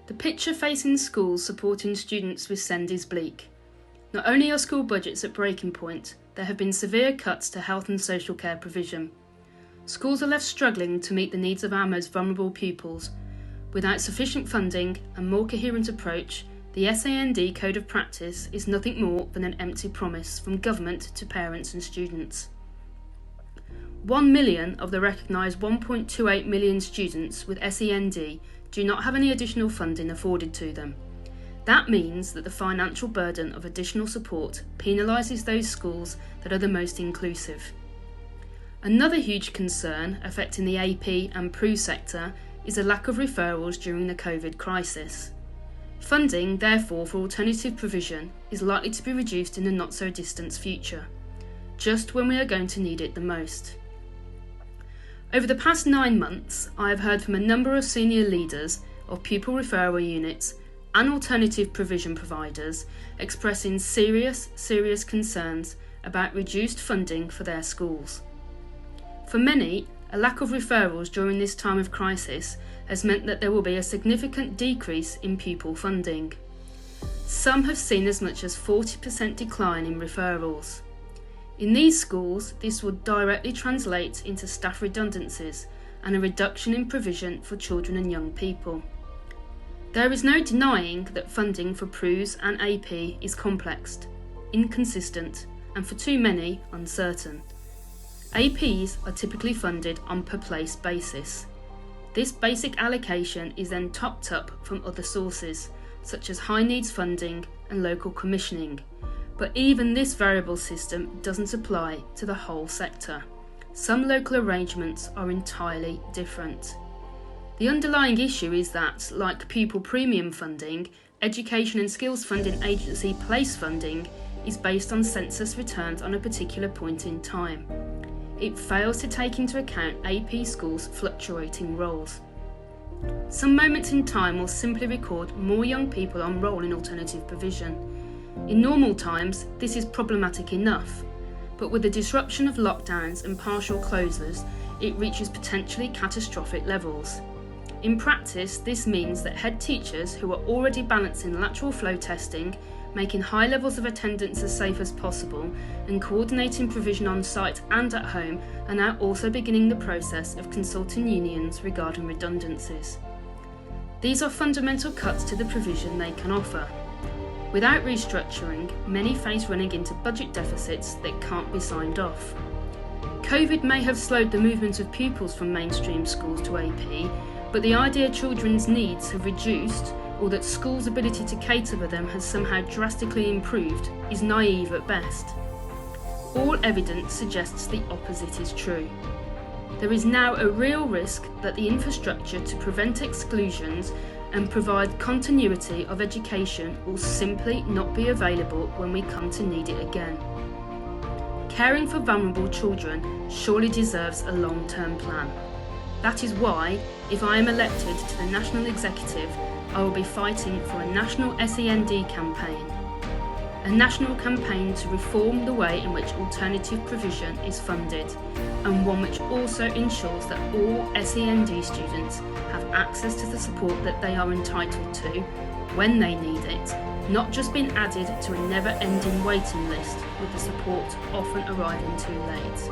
The picture facing schools supporting students with SEND is bleak. Not only are school budgets at breaking point, there have been severe cuts to health and social care provision. Schools are left struggling to meet the needs of our most vulnerable pupils. Without sufficient funding and more coherent approach, the SEND Code of Practice is nothing more than an empty promise from government to parents and students. 1 million of the recognised 1.28 million students with SEND do not have any additional funding afforded to them. That means that the financial burden of additional support penalises those schools that are the most inclusive. Another huge concern affecting the AP and PRU sector is a lack of referrals during the COVID crisis. Funding, therefore, for alternative provision is likely to be reduced in the not-so-distant future, just when we are going to need it the most. Over the past 9 months, I have heard from a number of senior leaders of pupil referral units and alternative provision providers expressing serious concerns about reduced funding for their schools. For many, a lack of referrals during this time of crisis has meant that there will be a significant decrease in pupil funding. Some have seen as much as 40% decline in referrals. In these schools, this would directly translate into staff redundancies and a reduction in provision for children and young people. There is no denying that funding for PRUs and AP is complex, inconsistent, and for too many, uncertain. APs are typically funded on per place basis. This basic allocation is then topped up from other sources, such as high needs funding and local commissioning. But even this variable system doesn't apply to the whole sector. Some local arrangements are entirely different. The underlying issue is that, like pupil premium funding, Education and Skills Funding Agency place funding is based on census returns on a particular point in time. It fails to take into account AP schools' fluctuating roles. Some moments in time will simply record more young people on roll in alternative provision. In normal times, this is problematic enough, but with the disruption of lockdowns and partial closures, it reaches potentially catastrophic levels. In practice, this means that head teachers who are already balancing lateral flow testing, making high levels of attendance as safe as possible, and coordinating provision on site and at home are now also beginning the process of consulting unions regarding redundancies. These are fundamental cuts to the provision they can offer. Without restructuring, many face running into budget deficits that can't be signed off. COVID may have slowed the movement of pupils from mainstream schools to AP, but the idea children's needs have reduced or that schools' ability to cater for them has somehow drastically improved is naive at best. All evidence suggests the opposite is true. There is now a real risk that the infrastructure to prevent exclusions and provide continuity of education will simply not be available when we come to need it again. Caring for vulnerable children surely deserves a long-term plan. That is why, if I am elected to the National Executive, I will be fighting for a national SEND campaign. A national campaign to reform the way in which alternative provision is funded, and one which also ensures that all SEND students have access to the support that they are entitled to when they need it, not just being added to a never-ending waiting list with the support often arriving too late.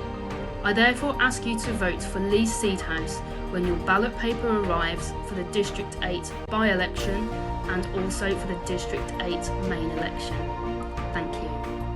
I therefore ask you to vote for Lee Seedhouse when your ballot paper arrives for the District 8 by-election and also for the District 8 main election. Thank you.